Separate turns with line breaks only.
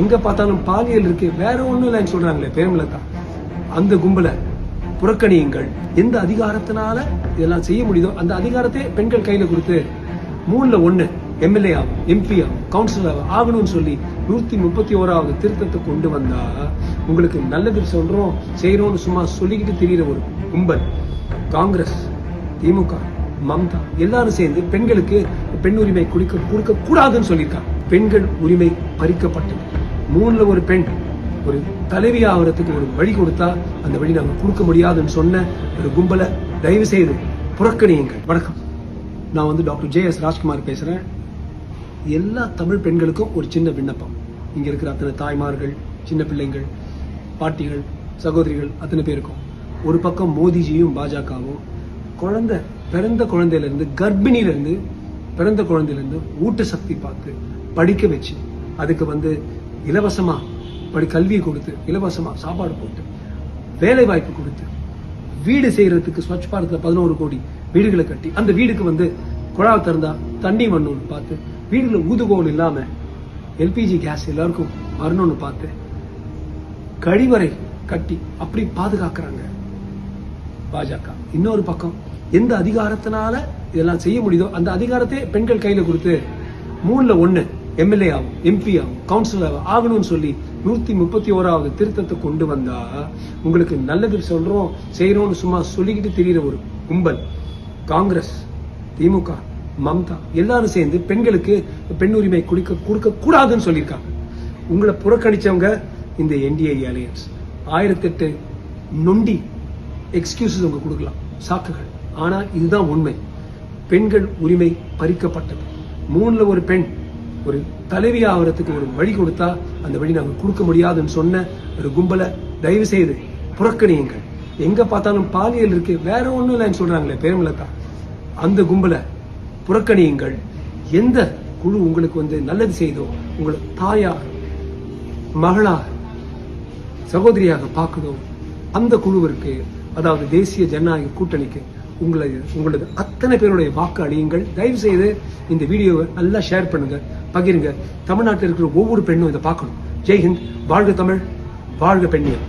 எங்க பார்த்தாலும் பாலியல் இருக்கு, வேற ஒண்ணும் இல்லைன்னு சொல்றாங்களே பிரேமலதா. அந்த கும்பலை புறக்கணியுங்கள். எந்த அதிகாரத்தினால இதெல்லாம் செய்ய முடியுதோ அந்த அதிகாரத்தை பெண்கள் கையில கொடுத்து 3ல் 1 எம்எல்ஏ ஆகும், எம்பி ஆகும், கவுன்சிலர் ஆகணும்னு சொல்லி 131வது திருத்தத்தை கொண்டு வந்தா உங்களுக்கு நல்லது சொல்றோம் செய்யறோம்னு சும்மா சொல்லிக்கிட்டு தெரியுற ஒரு கும்பல் காங்கிரஸ், திமுக, மம்தா எல்லாரும் சேர்ந்து பெண்களுக்கு பெண் உரிமை கொடுக்க கூடாதுன்னு சொல்லியிருக்காங்க. பெண்கள் உரிமை பறிக்கப்பட்டது. 3ல் 1 பெண் ஒரு தலைவி ஆகிறதுக்கு ஒரு வழி கொடுத்தா அந்த வழி நாங்க கொடுக்க முடியாதுன்னு சொன்ன ஒரு கும்பலை தயவு செய்து புறக்கணியுங்கள். வணக்கம், நான் டாக்டர் ஜே.எஸ். ராஜ்குமார் பேசுறேன். எல்லா தமிழ் பெண்களுக்கும் ஒரு சின்ன விண்ணப்பம். இங்க இருக்கிற அத்தனை தாய்மார்கள், சின்ன பிள்ளைங்கள், பாட்டிகள், சகோதரிகள் அத்தனை பேருக்கும் ஒரு பக்கம் மோடிஜியும் பாஜகவும் பிறந்த குழந்தையிலிருந்து கர்ப்பிணியிலிருந்து பிறந்த குழந்தையிலிருந்து ஊட்டச்சக்தி பார்த்து படிக்க வச்சு அதுக்கு இலவசமா கல்வியை கொடுத்து இலவசமா சாப்பாடு போட்டு வேலை வாய்ப்பு கொடுத்து வீடு செய்யறதுக்கு ஸ்வச் பாரத்ல 11 கோடி வீடுகளை கட்டி அந்த வீடுக்கு குழாவை திறந்தா தண்ணி வரணும்னு பார்த்து வீடுல ஊதுகோல் இல்லாம எல்பிஜி கேஸ் எல்லாருக்கும் வரணும்னு பார்த்து கழிவறை கட்டி அப்படி பாதுகாக்கிறாங்க பாஜக. இன்னொரு பக்கம் எந்த அதிகாரத்தினால இதெல்லாம் செய்ய முடியுதோ அந்த அதிகாரத்தை பெண்கள் கையில கொடுத்து 3ல் 1 எம்எல்ஏ ஆகும், எம்பி ஆகும், கவுன்சிலர் ஆகணும்னு சொல்லி 131வது திருத்தத்தை கொண்டு வந்தா உங்களுக்கு நல்லது சொல்றோம் செய்யறோம்னு சும்மா சொல்லிக்கிட்டு தெரியுற ஒரு கும்பல் காங்கிரஸ், திமுக, மம்தா எல்லாரும் சேர்ந்து பெண்களுக்கு பெண் உரிமை கொடுக்க கூடாதுன்னு சொல்லியிருக்காங்க. உங்களை புறக்கணிச்சவங்க இந்த என்டிஏ அலையன்ஸ் 1008 நொண்டி எக்ஸ்கியூசஸ் உங்க கொடுக்கலாம், சாக்குகள். ஆனா இதுதான் உண்மை. பெண்கள் உரிமை பறிக்கப்பட்டது. 3ல் 1 பெண் ஒரு தலைவி ஆகிறதுக்கு ஒரு வழி கொடுத்தா அந்த வழி நாங்க கொடுக்க முடியாதுன்னு சொன்ன ஒரு கும்பலை தயவு செய்து புறக்கணியுங்கள். எங்க பார்த்தாலும் பாலியல் இருக்கு, வேற ஒண்ணும் இல்லைன்னு சொல்றாங்களே பிரேமலதா. அந்த கும்பலை புறக்கணியுங்கள். எந்த குழு உங்களுக்கு நல்லது செய்தோ, உங்களை தாயாக, மகளாக, சகோதரியாக பார்க்குதோ அந்த குழுவிற்கு, அதாவது தேசிய ஜனநாயக கூட்டணிக்கு உங்களது அத்தனை பேருடைய வாக்கு அளியுங்கள். தயவு செய்து இந்த வீடியோவை நல்லா ஷேர் பண்ணுங்க, பகிருங்க. தமிழ்நாட்டில் இருக்கிற ஒவ்வொரு பெண்ணும் இதை பார்க்கணும். ஜெய்ஹிந்த். வாழ்க தமிழ், வாழ்க பெண்ணியம்.